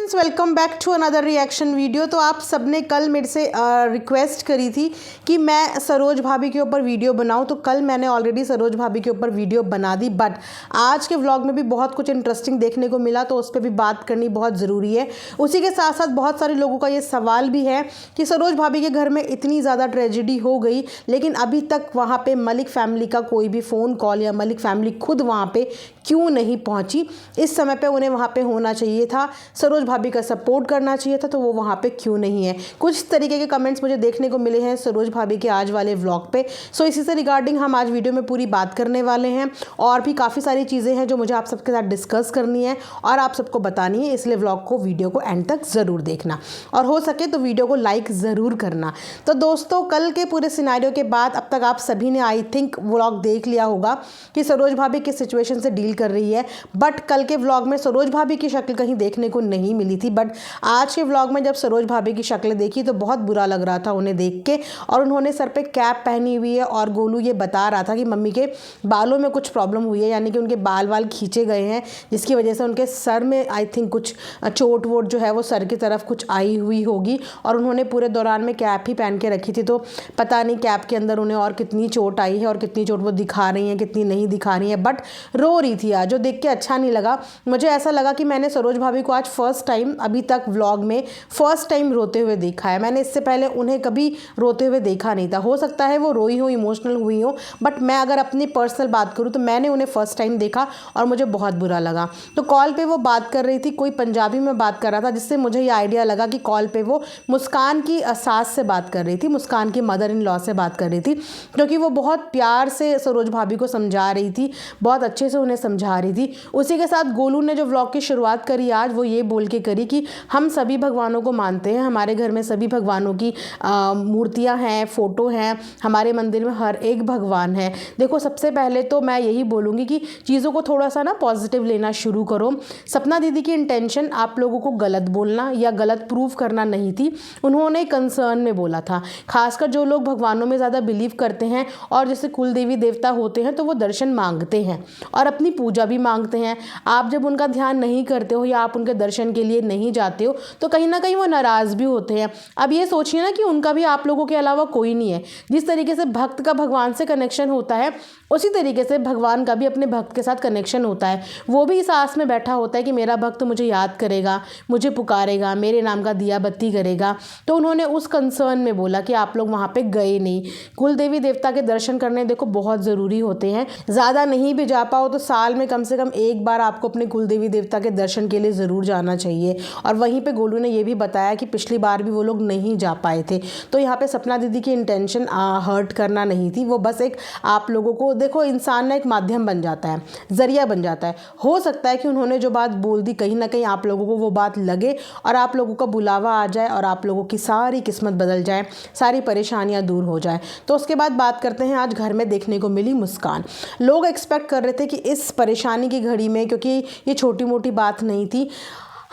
Friends, welcome back to another reaction video. तो आप सबने कल मेरे से रिक्वेस्ट करी थी कि मैं सरोज भाभी के ऊपर वीडियो बनाऊं, तो कल मैंने ऑलरेडी सरोज भाभी के ऊपर वीडियो बना दी। बट आज के व्लॉग में भी बहुत कुछ इंटरेस्टिंग देखने को मिला, तो उस पर भी बात करनी बहुत ज़रूरी है। उसी के साथ साथ बहुत सारे लोगों का ये सवाल भी है कि सरोज भाभी के घर में इतनी ज़्यादा ट्रेजिडी हो गई, लेकिन अभी तक वहाँ पर मलिक फैमिली का कोई भी फ़ोन कॉल या मलिक फैमिली खुद वहाँ पर क्यों नहीं पहुँची। इस समय पर उन्हें वहाँ पर होना चाहिए था, सरोज भाभी का सपोर्ट करना चाहिए था, तो वो वहाँ पे क्यों नहीं है। कुछ तरीके के कमेंट्स मुझे देखने को मिले हैं सरोज भाभी के आज वाले व्लॉग पे। सो इसी से रिगार्डिंग हम आज वीडियो में पूरी बात करने वाले हैं, और भी काफ़ी सारी चीज़ें हैं जो मुझे आप सबके साथ डिस्कस करनी है और आप सबको बतानी है। इसलिए व्लॉग को, वीडियो को एंड तक ज़रूर देखना, और हो सके तो वीडियो को लाइक ज़रूर करना। तो दोस्तों, कल के पूरे सिनेरियो के बाद अब तक आप सभी ने आई थिंक व्लॉग देख लिया होगा कि सरोज भाभी किस सिचुएशन से डील कर रही है। बट कल के व्लॉग में सरोज भाभी की शक्ल कहीं देखने को नहीं मिली थी। बट आज के व्लॉग में जब सरोज भाभी की शक्ल देखी तो बहुत बुरा लग रहा था उन्हें देख के। और उन्होंने सर पे कैप पहनी हुई है, और गोलू ये बता रहा था कि मम्मी के बालों में कुछ प्रॉब्लम हुई है, यानी कि उनके बाल खींचे गए हैं, जिसकी वजह से उनके सर में आई थिंक कुछ चोट वोट जो है वो सर की तरफ कुछ आई हुई होगी। और उन्होंने पूरे दौरान में कैप ही पहन के रखी थी, तो पता नहीं कैप के अंदर उन्हें और कितनी चोट आई है और कितनी चोट वो दिखा रही हैं, कितनी नहीं दिखा रही हैं। बट रो रही थी आज, जो देख के अच्छा नहीं लगा। मुझे ऐसा लगा कि मैंने सरोज भाभी को आज फर्स्ट टाइम, अभी तक व्लॉग में फर्स्ट टाइम रोते हुए देखा है। मैंने इससे पहले उन्हें कभी रोते हुए देखा नहीं था। हो सकता है वो रोई हो, इमोशनल हुई हो, बट मैं अगर अपनी पर्सनल बात करूँ तो मैंने उन्हें फर्स्ट टाइम देखा और मुझे बहुत बुरा लगा। तो कॉल पे वो बात कर रही थी, कोई पंजाबी में बात कर रहा था, जिससे मुझे ये आइडिया लगा कि कॉल पे वो मुस्कान की सास से बात कर रही थी, मुस्कान की मदर इन लॉ से बात कर रही थी, क्योंकि वो बहुत प्यार से सरोज भाभी को समझा रही थी, बहुत अच्छे से उन्हें समझा रही थी। उसी के साथ गोलू ने जो व्लॉग की शुरुआत करी आज, वो ये बोल के करी कि हम सभी भगवानों को मानते हैं, हमारे घर में सभी भगवानों की मूर्तियां हैं, फ़ोटो हैं, हमारे मंदिर में हर एक भगवान है। देखो, सबसे पहले तो मैं यही बोलूँगी कि चीज़ों को थोड़ा सा ना पॉजिटिव लेना शुरू करो। सपना दीदी की इंटेंशन आप लोगों को गलत बोलना या गलत प्रूव करना नहीं थी। उन्होंने कंसर्न में बोला था, खासकर जो लोग भगवानों में ज़्यादा बिलीव करते हैं और जैसे कुल देवी देवता होते हैं तो वो दर्शन मांगते हैं और अपनी पूजा भी मांगते हैं। आप जब उनका ध्यान नहीं करते हो या आप उनके दर्शन के लिए नहीं जाते हो तो कहीं ना कहीं वो नाराज़ भी होते हैं। अब ये सोचिए ना कि उनका भी आप लोगों के अलावा कोई नहीं है। जिस तरीके से भक्त का भगवान से कनेक्शन होता है, उसी तरीके से भगवान का भी अपने भक्त के साथ कनेक्शन होता है। वो भी इस आस में बैठा होता है कि मेरा भक्त मुझे याद करेगा, मुझे पुकारेगा, मेरे नाम का दिया बत्ती करेगा। तो उन्होंने उस कंसर्न में बोला कि आप लोग वहाँ पे गए नहीं। कुल देवी देवता के दर्शन करने देखो बहुत ज़रूरी होते हैं। ज़्यादा नहीं भी जा पाओ तो साल में कम से कम एक बार आपको अपने कुल देवी देवता के दर्शन के लिए ज़रूर जाना चाहिए। और वहीं पे गोलू ने ये भी बताया कि पिछली बार भी वो लोग नहीं जा पाए थे। तो यहाँ पे सपना दीदी की इंटेंशन हर्ट करना नहीं थी, वो बस एक आप लोगों को, देखो इंसान ना एक माध्यम बन जाता है, ज़रिया बन जाता है। हो सकता है कि उन्होंने जो बात बोल दी कहीं ना कहीं आप लोगों को वो बात लगे और आप लोगों का बुलावा आ जाए और आप लोगों की सारी किस्मत बदल जाए, सारी परेशानियाँ दूर हो जाए। तो उसके बाद बात करते हैं आज घर में देखने को मिली मुस्कान। लोग एक्सपेक्ट कर रहे थे कि इस परेशानी की घड़ी में, क्योंकि ये छोटी मोटी बात नहीं थी,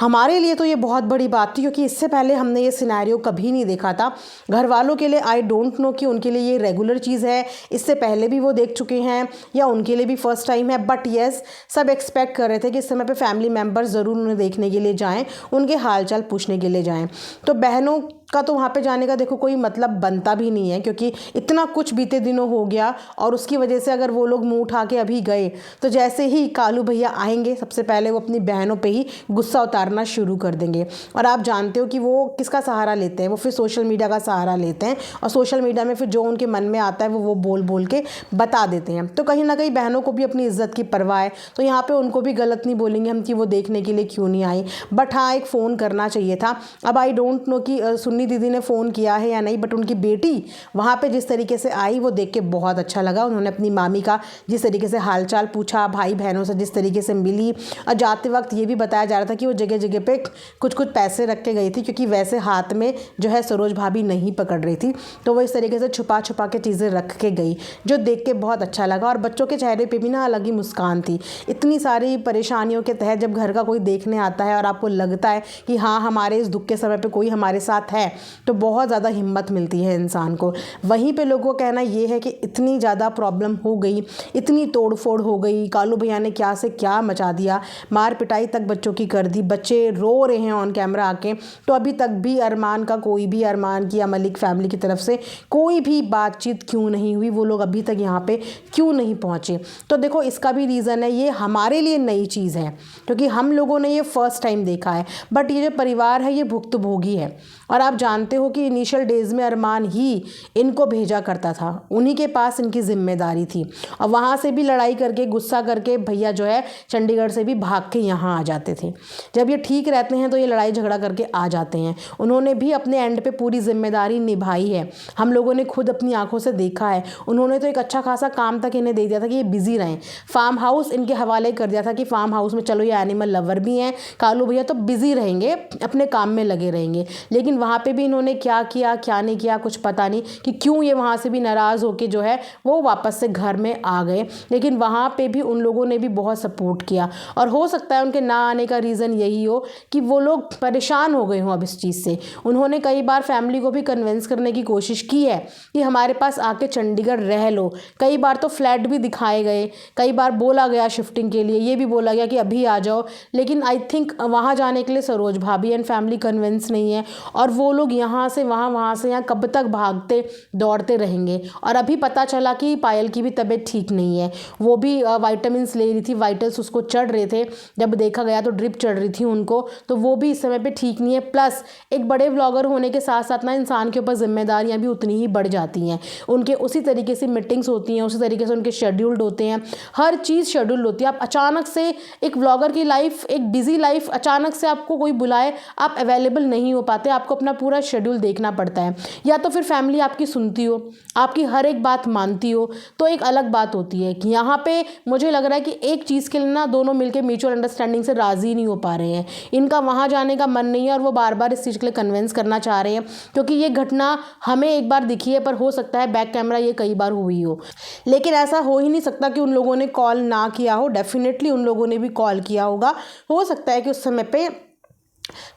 हमारे लिए तो ये बहुत बड़ी बात थी, क्योंकि इससे पहले हमने ये सिनेरियो कभी नहीं देखा था। घर वालों के लिए आई डोंट नो कि उनके लिए ये रेगुलर चीज़ है, इससे पहले भी वो देख चुके हैं या उनके लिए भी फर्स्ट टाइम है। बट येस, सब एक्सपेक्ट कर रहे थे कि इस समय पे फैमिली मेम्बर्स ज़रूर उन्हें देखने के लिए जाएं, उनके हालचाल पूछने के लिए जाएं। तो बहनों का तो वहाँ पे जाने का देखो कोई मतलब बनता भी नहीं है, क्योंकि इतना कुछ बीते दिनों हो गया, और उसकी वजह से अगर वो लोग मुंह उठा के अभी गए तो जैसे ही कालू भैया आएंगे सबसे पहले वो अपनी बहनों पे ही गुस्सा उतारना शुरू कर देंगे। और आप जानते हो कि वो किसका सहारा लेते हैं, वो फिर सोशल मीडिया का सहारा लेते हैं, और सोशल मीडिया में फिर जो उनके मन में आता है वो बोल बोल के बता देते हैं। तो कहीं ना कहीं बहनों को भी अपनी इज्जत की परवाह है, तो यहाँ पर उनको भी गलत नहीं बोलेंगे हम कि वो देखने के लिए क्यों नहीं आई। बट हाँ, एक फ़ोन करना चाहिए था। अब आई डोंट नो कि सुन्नी दीदी ने फ़ोन किया है या नहीं, बट उनकी बेटी वहाँ पे जिस तरीके से आई वो देख के बहुत अच्छा लगा। उन्होंने अपनी मामी का जिस तरीके से हालचाल पूछा, भाई बहनों से जिस तरीके से मिली, और जाते वक्त ये भी बताया जा रहा था कि वो जगह जगह पे कुछ कुछ पैसे रख के गई थी, क्योंकि वैसे हाथ में जो है सरोज भाभी नहीं पकड़ रही थी, तो वो इस तरीके से छुपा छुपा के चीज़ें रख के गई, जो देख के बहुत अच्छा लगा। और बच्चों के चेहरे पर भी ना अलग ही मुस्कान थी। इतनी सारी परेशानियों के तहत जब घर का कोई देखने आता है और आपको लगता है कि हाँ, हमारे इस दुख के समय पर कोई हमारे साथ है, है तो बहुत ज़्यादा हिम्मत मिलती है इंसान को। वहीं पे लोगों का कहना ये है कि इतनी ज़्यादा प्रॉब्लम हो गई, इतनी तोड़फोड़ हो गई, कालू भैया ने क्या से क्या मचा दिया, मार पिटाई तक बच्चों की कर दी, बच्चे रो रहे हैं ऑन कैमरा आके, तो अभी तक भी अरमान का कोई भी, अरमान की या मलिक फैमिली की तरफ से कोई भी बातचीत क्यों नहीं हुई, वो लोग अभी तक यहाँ पे क्यों नहीं पहुँचे। तो देखो इसका भी रीज़न है, ये हमारे लिए नई चीज़ है क्योंकि हम लोगों ने ये फर्स्ट टाइम देखा है, बट ये जो परिवार है ये भुक्तभोगी है। और आप जानते हो कि इनिशियल डेज़ में अरमान ही इनको भेजा करता था, उन्हीं के पास इनकी जिम्मेदारी थी, और वहाँ से भी लड़ाई करके गुस्सा करके भैया जो है चंडीगढ़ से भी भाग के यहाँ आ जाते थे। जब ये ठीक रहते हैं तो ये लड़ाई झगड़ा करके आ जाते हैं। उन्होंने भी अपने एंड पे पूरी जिम्मेदारी निभाई है, हम लोगों ने खुद अपनी आंखों से देखा है। उन्होंने तो एक अच्छा खासा काम तक इन्हें दे दिया था कि ये बिजी रहें, फार्म हाउस इनके हवाले कर दिया था कि फार्म हाउस में चलो ये एनिमल लवर भी हैं कालू भैया, तो बिजी रहेंगे, अपने काम में लगे रहेंगे। लेकिन वहाँ पे भी इन्होंने क्या किया क्या नहीं किया कुछ पता नहीं कि क्यों ये वहाँ से भी नाराज़ होके जो है वो वापस से घर में आ गए। लेकिन वहाँ पे भी उन लोगों ने भी बहुत सपोर्ट किया, और हो सकता है उनके ना आने का रीज़न यही हो कि वो लोग परेशान हो गए हों अब इस चीज़ से। उन्होंने कई बार फैमिली को भी कन्विंस करने की कोशिश की है कि हमारे पास आके चंडीगढ़ रह लो, कई बार तो फ्लैट भी दिखाए गए, कई बार बोला गया शिफ्टिंग के लिए, ये भी बोला गया कि अभी आ जाओ, लेकिन आई थिंक वहाँ जाने के लिए सरोज भाभी एंड फैमिली कन्विंस नहीं है, और वो लोग यहाँ से वहाँ, वहाँ से यहाँ कब तक भागते दौड़ते रहेंगे। और अभी पता चला कि पायल की भी तबीयत ठीक नहीं है, वो भी वाइटामिन ले रही थी, वाइटल्स उसको चढ़ रहे थे, जब देखा गया तो ड्रिप चढ़ रही थी उनको, तो वो भी इस समय पे ठीक नहीं है। प्लस एक बड़े व्लॉगर होने के साथ साथ ना इंसान के ऊपर जिम्मेदारियाँ भी उतनी ही बढ़ जाती हैं, उनके उसी तरीके से मीटिंग्स होती हैं, उसी तरीके से उनके शेड्यूल्ड होते हैं, हर चीज़ शेड्यूल्ड होती है। आप अचानक से एक व्लॉगर की लाइफ, एक बिजी लाइफ, अचानक से आपको कोई बुलाए आप अवेलेबल नहीं हो पाते, आपको अपना पूरा शेड्यूल देखना पड़ता है। या तो फिर फैमिली आपकी सुनती हो, आपकी हर एक बात मानती हो, तो एक अलग बात होती है कि यहाँ पे मुझे लग रहा है कि एक चीज़ के लिए ना दोनों मिलकर म्यूचुअल अंडरस्टैंडिंग से राज़ी नहीं हो पा रहे हैं, इनका वहाँ जाने का मन नहीं है, और वो बार बार इस चीज़ के लिए कन्विंस करना चाह रहे हैं, क्योंकि ये घटना हमें एक बार दिखी है, पर हो सकता है बैक कैमरा ये कई बार हुई हो। लेकिन ऐसा हो ही नहीं सकता कि उन लोगों ने कॉल ना किया हो, डेफिनेटली उन लोगों ने भी कॉल किया होगा। हो सकता है कि उस समय पे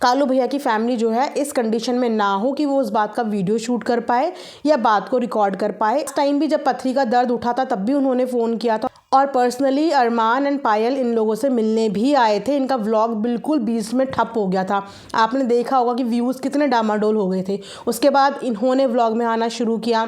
कालू भैया की फैमिली जो है इस कंडीशन में ना हो कि वो उस बात का वीडियो शूट कर पाए या बात को रिकॉर्ड कर पाए। इस टाइम भी जब पथरी का दर्द उठा था तब भी उन्होंने फ़ोन किया था, और पर्सनली अरमान एंड पायल इन लोगों से मिलने भी आए थे। इनका व्लॉग बिल्कुल बीच में ठप हो गया था, आपने देखा होगा कि व्यूज़ कितने डामाडोल हो गए थे। उसके बाद इन्होंने व्लॉग में आना शुरू किया,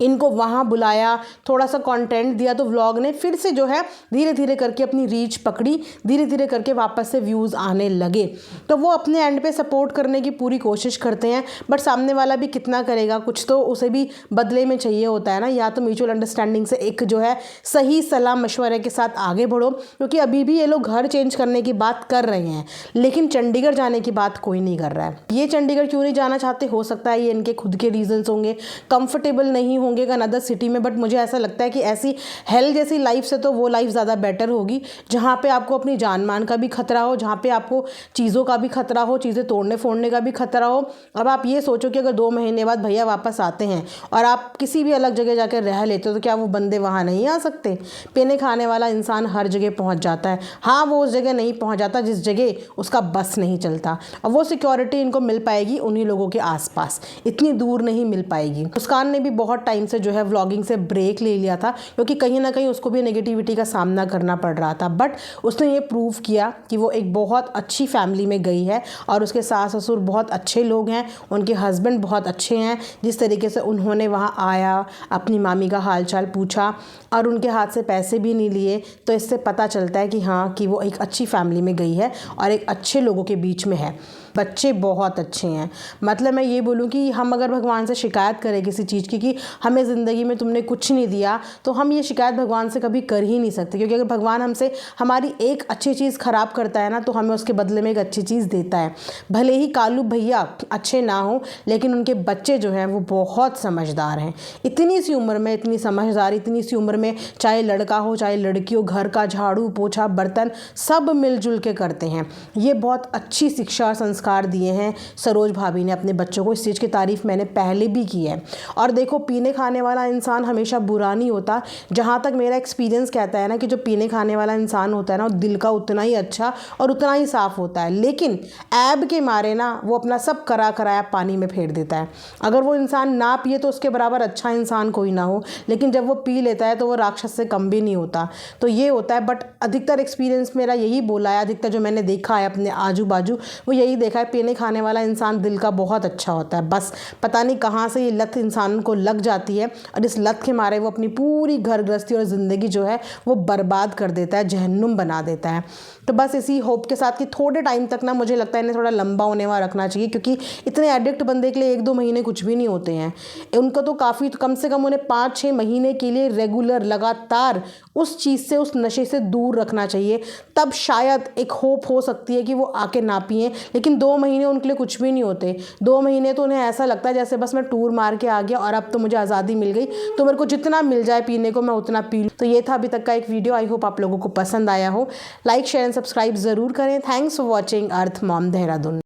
इनको वहाँ बुलाया, थोड़ा सा कंटेंट दिया, तो व्लॉग ने फिर से जो है धीरे धीरे करके अपनी रीच पकड़ी, धीरे धीरे करके वापस से व्यूज़ आने लगे। तो वो अपने एंड पे सपोर्ट करने की पूरी कोशिश करते हैं, बट सामने वाला भी कितना करेगा, कुछ तो उसे भी बदले में चाहिए होता है ना। या तो म्यूचुअल अंडरस्टैंडिंग से एक जो है सही सलाह मशवरे के साथ आगे बढ़ो, क्योंकि अभी भी ये लोग घर चेंज करने की बात कर रहे हैं, लेकिन चंडीगढ़ जाने की बात कोई नहीं कर रहा है। ये चंडीगढ़ क्यों नहीं जाना चाहते, हो सकता है ये इनके खुद के रीजंस होंगे, कंफर्टेबल नहीं होंगे अनदर सिटी में, बट मुझे ऐसा लगता है कि ऐसी हेल जैसी लाइफ से तो वो लाइफ ज़्यादा बेटर होगी जहाँ पे आपको अपनी जान मान का भी खतरा हो, जहाँ पे आपको चीज़ों का भी खतरा हो, चीज़ें तोड़ने फोड़ने का भी खतरा हो। अब आप ये सोचो कि अगर 2 महीने बाद भैया वापस आते हैं और आप किसी भी अलग जगह जाकर रह लेते हो, तो क्या वो बंदे वहाँ नहीं आ सकते? पीने खाने वाला इंसान हर जगह पहुँच जाता है, हाँ वो उस जगह नहीं पहुँच जाता जिस जगह उसका बस नहीं चलता, और वो सिक्योरिटी इनको मिल पाएगी उन्हीं लोगों के आसपास, इतनी दूर नहीं मिल पाएगी। मुस्कान ने भी बहुत टाइम से जो है व्लॉगिंग से ब्रेक ले लिया था, क्योंकि कहीं ना कहीं उसको भी नेगेटिविटी का सामना करना पड़ रहा था, बट उसने ये प्रूव किया कि वो एक बहुत अच्छी फैमिली में गई है, और उसके सास ससुर बहुत अच्छे लोग हैं, उनके हस्बैंड बहुत अच्छे हैं। जिस तरीके से उन्होंने वहाँ आया, अपनी मामी का हालचाल पूछा और उनके हाथ से पैसे भी नहीं लिए, तो इससे पता चलता है कि हाँ कि वो एक अच्छी फैमिली में गई है और एक अच्छे लोगों के बीच में है। बच्चे बहुत अच्छे हैं, मतलब मैं ये बोलूँ कि हम अगर भगवान से शिकायत करें किसी चीज़ की कि हमें ज़िंदगी में तुमने कुछ नहीं दिया, तो हम ये शिकायत भगवान से कभी कर ही नहीं सकते, क्योंकि अगर भगवान हमसे हमारी एक अच्छी चीज़ ख़राब करता है ना, तो हमें उसके बदले में एक अच्छी चीज़ देता है। भले ही कालू भैया अच्छे ना हो, लेकिन उनके बच्चे जो हैं वो बहुत समझदार हैं। इतनी सी उम्र में इतनी समझदार, इतनी सी उम्र में चाहे लड़का हो चाहे लड़की हो, घर का झाड़ू पोछा बर्तन सब मिलजुल के करते हैं। ये बहुत अच्छी शिक्षा संस्कार दिए हैं सरोज भाभी ने अपने बच्चों को। इस चीज़ की तारीफ़ मैंने पहले भी की है। और देखो पीने खाने वाला इंसान हमेशा बुरा नहीं होता। जहाँ तक मेरा एक्सपीरियंस कहता है ना कि जो पीने खाने वाला इंसान होता है ना, दिल का उतना ही अच्छा और उतना ही साफ़ होता है, लेकिन ऐब के मारे ना वो अपना सब करा कराया पानी में फेर देता है। अगर वो इंसान ना पिए तो उसके बराबर अच्छा इंसान कोई ना हो, लेकिन जब वो पी लेता है तो वो राक्षस से कम भी नहीं होता। तो ये होता है। बट अधिकतर एक्सपीरियंस मेरा यही बोला है, अधिकतर जो मैंने देखा है अपने आजू बाजू, वो यही देखा है, पीने खाने वाला इंसान दिल का बहुत अच्छा होता है। बस पता नहीं कहाँ से ये लत इंसान को लग जाती है और इस लत के मारे वो अपनी पूरी घर गृहस्थी और ज़िंदगी जो है वो बर्बाद कर देता है, जहन्नुम बना देता है। तो बस इसी होप के साथ कि थोड़े टाइम तक ना, मुझे लगता है इन्हें थोड़ा लंबा होने वाला रखना चाहिए, क्योंकि इतने एडिक्ट बंदे के लिए 1-2 महीने कुछ भी नहीं होते हैं। उनको तो काफ़ी, कम से कम उन्हें 5-6 महीने के लिए रेगुलर लगातार उस चीज़ से, उस नशे से दूर रखना चाहिए। तब शायद एक होप हो सकती है कि वो आके ना पिएं। लेकिन 2 महीने उनके लिए कुछ भी नहीं होते। 2 महीने तो उन्हें ऐसा लगता है जैसे बस मैं टूर मार के आ गया और अब तो मुझे आज़ादी मिल गई, तो मेरे को जितना मिल जाए पीने को मैं उतना पी लूँ। तो ये था अभी तक का एक वीडियो। आई होप आप लोगों को पसंद आया हो। लाइक शेयर एंड सब्सक्राइब ज़रूर करें। Thanks for watching earth mom Dehradun.